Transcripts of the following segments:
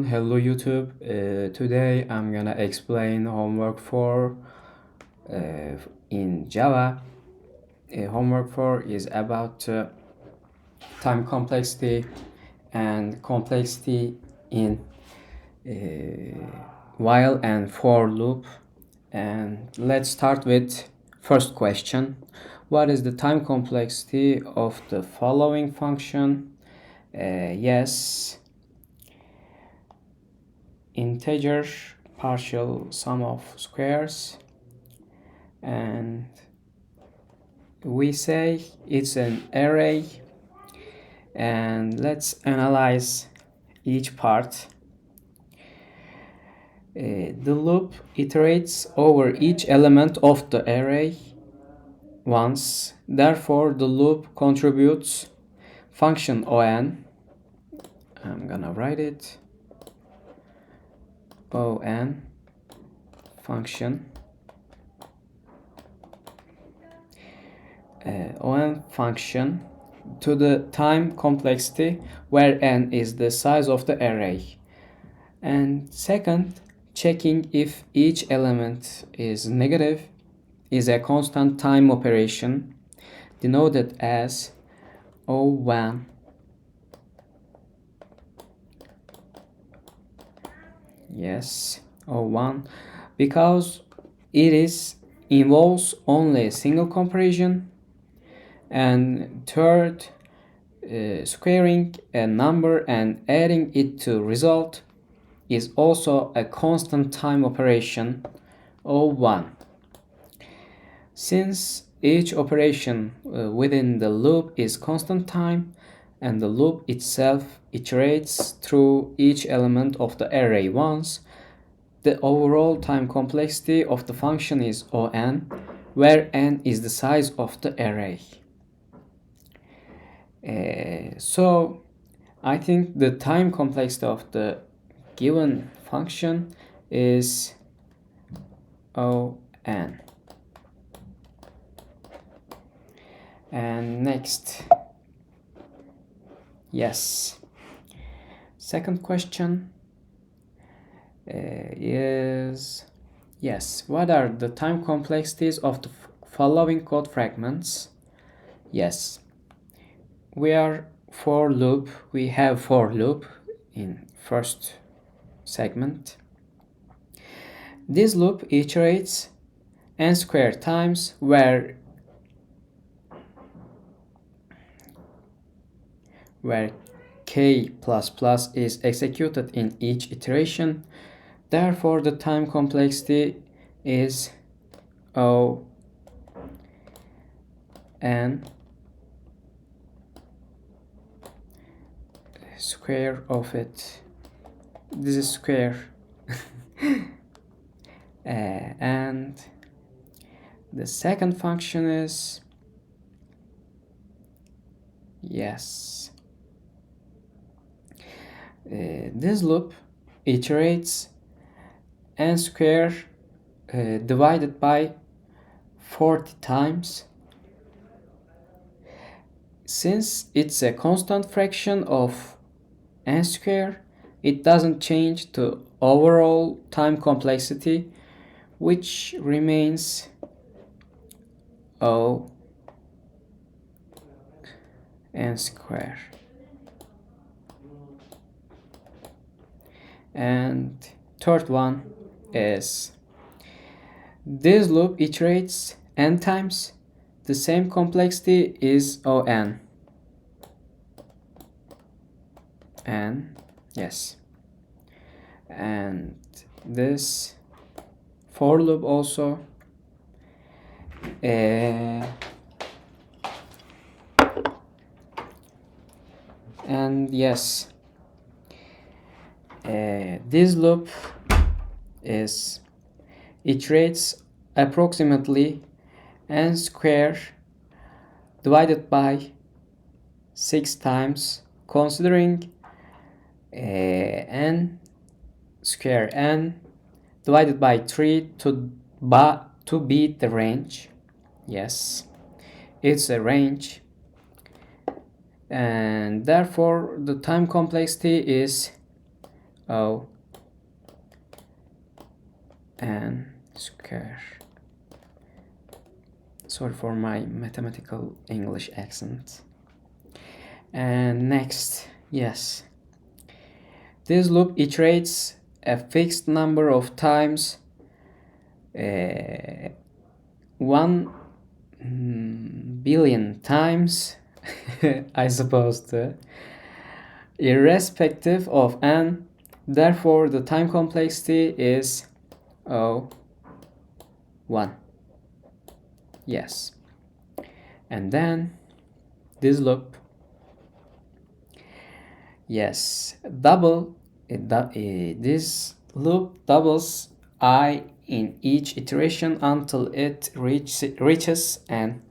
everyone, hello YouTube. Today I'm gonna explain homework 4 in Java. Homework 4 is about time complexity and complexity in while and for loop. And let's start with first question. What is the time complexity of the following function? Yes, integer partial sum of squares, and we say it's an array, and let's analyze each part. The loop iterates over each element of the array once, therefore the loop contributes function on. I'm gonna write it on function on function to the time complexity where n is the size of the array. And second, checking if each element is negative is a constant time operation denoted as O1. Yes, O1, because it involves only a single comparison. And third, squaring a number and adding it to result is also a constant time operation, O1. Since each operation within the loop is constant time and the loop itself iterates through each element of the array once, the overall time complexity of the function is On, where n is the size of the array. So I think the time complexity of the given function is On. And next, yes, second question is, yes, what are the time complexities of the following code fragments? Yes, we have for loop in first segment. This loop iterates n squared times where k++ is executed in each iteration. Therefore, the time complexity is O n square of it. This is square. And the second function is, yes, this loop iterates n square divided by 40 times. Since it's a constant fraction of n square, it doesn't change the overall time complexity, which remains O n square. And third one is, this loop iterates n times, the same complexity is On. And yes, and this for loop also and yes, this loop iterates approximately n square divided by 6 times, considering n square n divided by 3 to beat the range. Yes, it's a range, and therefore the time complexity is O n square. Sorry for my mathematical English accent. And next, yes, this loop iterates a fixed number of times, 1 billion times, I suppose, irrespective of n. Therefore, the time complexity is O1. Yes. And then this loop, yes, this loop doubles I in each iteration until it reaches n.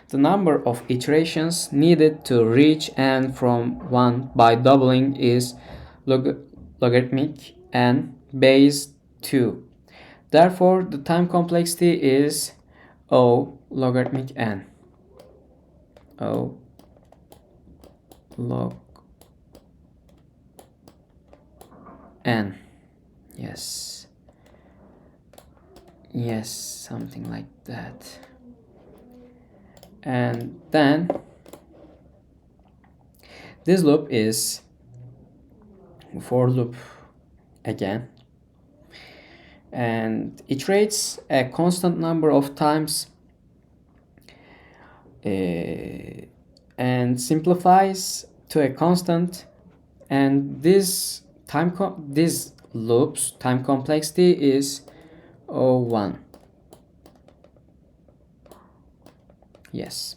The number of iterations needed to reach n from 1 by doubling is logarithmic n base 2. Therefore, the time complexity is O logarithmic n. O log n. Yes. Yes, something like that. And then this loop is for loop again, and iterates a constant number of times and simplifies to a constant, and this loop's time complexity is O1. Yes.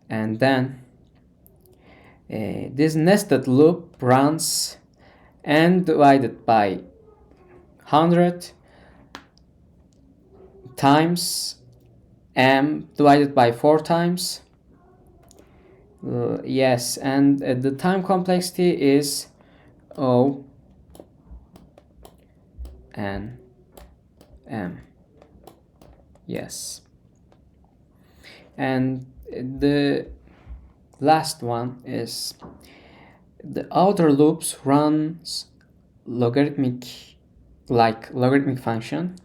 And then this nested loop runs n divided by 100 times m divided by 4 times. Yes, and the time complexity is O n m. Yes. And the last one is the outer loops runs logarithmic function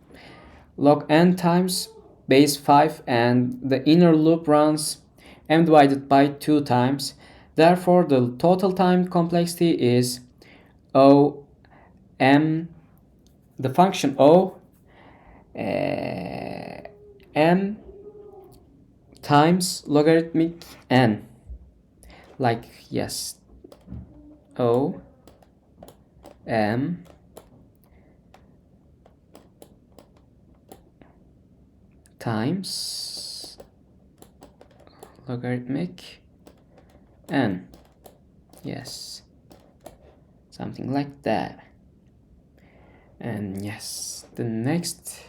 log n times base 5, and the inner loop runs m divided by 2 times. Therefore, the total time complexity is O m, the function O m times logarithmic n. Yes, O m times logarithmic n. Yes, something like that. And yes, the next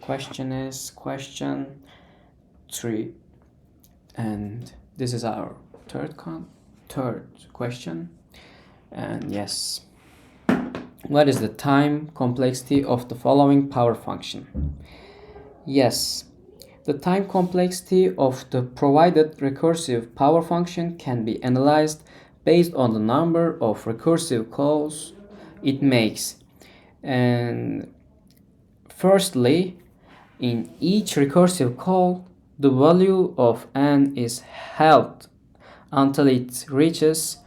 question is question 3, and this is our third question. And yes, what is the time complexity of the following power function? Yes, the time complexity of the provided recursive power function can be analyzed based on the number of recursive calls it makes. And firstly, in each recursive call, the value of n is held until it reaches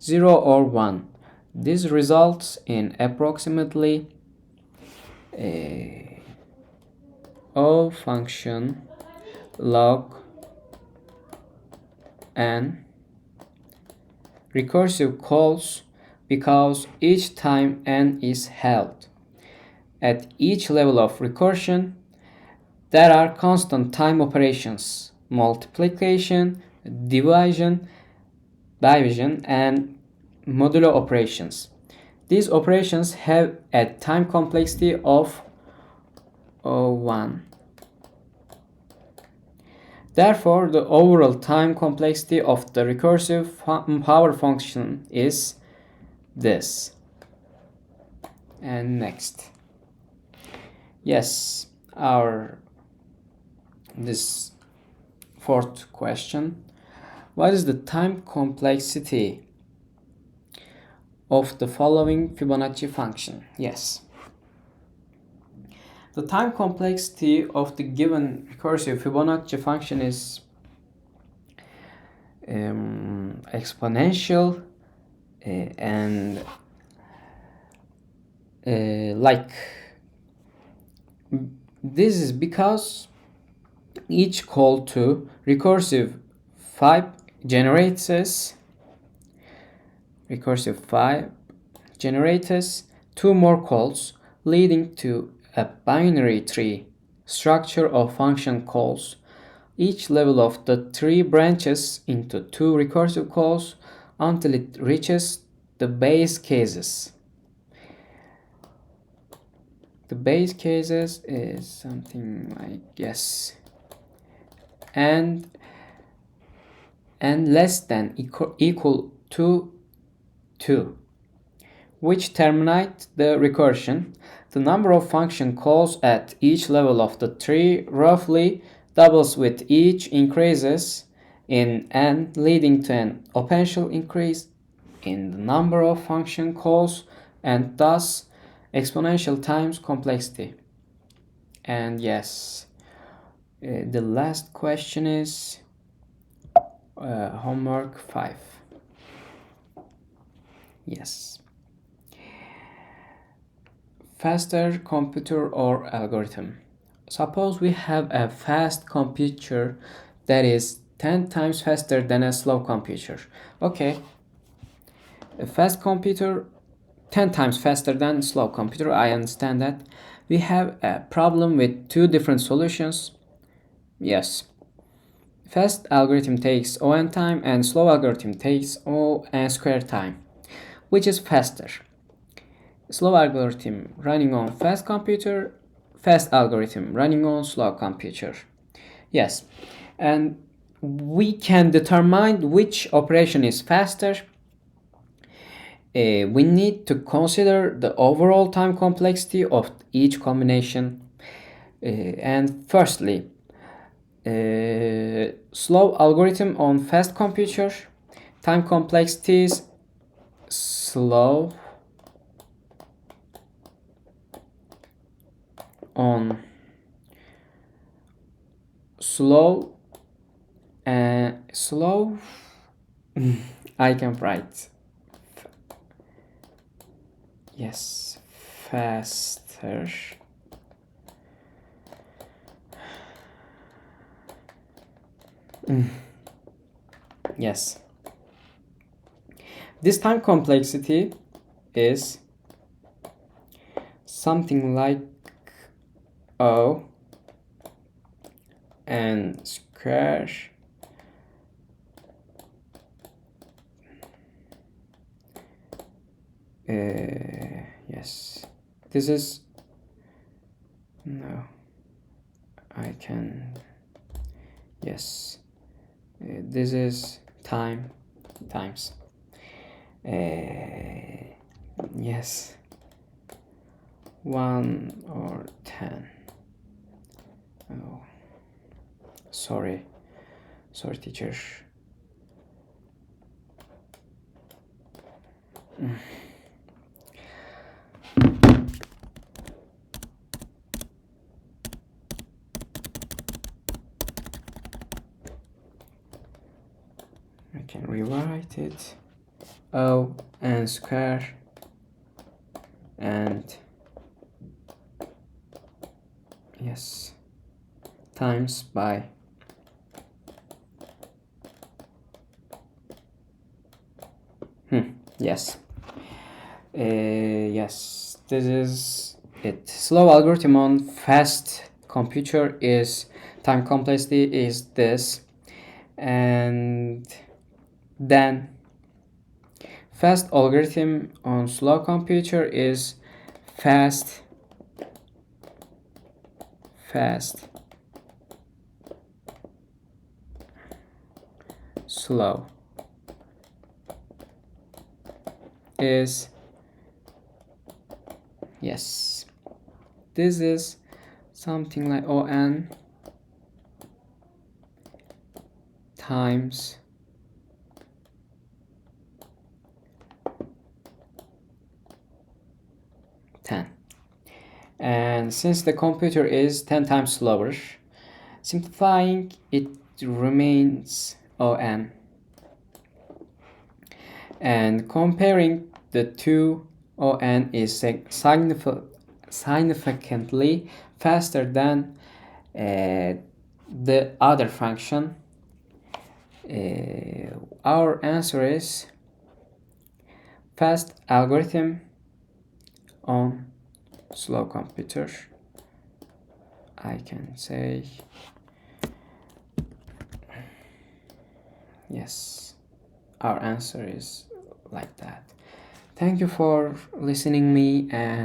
0 or 1. This results in approximately O function log n recursive calls because each time n is held. At each level of recursion, there are constant time operations, multiplication, division, and modulo operations. These operations have a time complexity of O1. Therefore, the overall time complexity of the recursive power function is this. And next, yes, this fourth question: what is the time complexity of the following Fibonacci function. Yes. The time complexity of the given recursive Fibonacci function is exponential and like this is because each call to recursive 5 generates two more calls, leading to a binary tree structure of function calls. Each level of the tree branches into two recursive calls until it reaches the base cases. The base cases is something like yes, and less than equal to 2, which terminate the recursion. The number of function calls at each level of the tree roughly doubles with each increases in n, leading to an exponential increase in the number of function calls and thus exponential times complexity. And yes, the last question is homework 5. Yes. Faster computer or algorithm. Suppose we have a fast computer that is 10 times faster than a slow computer. Okay, a fast computer 10 times faster than slow computer, I understand that. We have a problem with two different solutions. Yes. Fast algorithm takes O(n) time and slow algorithm takes O(n) square time. Which is faster? Slow algorithm running on fast computer, fast algorithm running on slow computer. Yes, and we can determine which operation is faster. We need to consider the overall time complexity of each combination. And firstly, slow algorithm on fast computer, time complexity is slow on slow I can write yes faster yes, this time complexity is something like O and square yes, this is no I can yes, this is times yes 1 or 10. Oh, sorry teacher. I can rewrite it. O and square and yes times by yes yes, this is it. Slow algorithm on fast computer is time complexity is this, and then fast algorithm on slow computer is fast slow is yes, this is something like O(n) times 10. And since the computer is 10 times slower, simplifying it remains on. And comparing the two, on is significantly faster than the other function. Our answer is fast algorithm on slow computer. I can say yes, our answer is like that. Thank you for listening me, and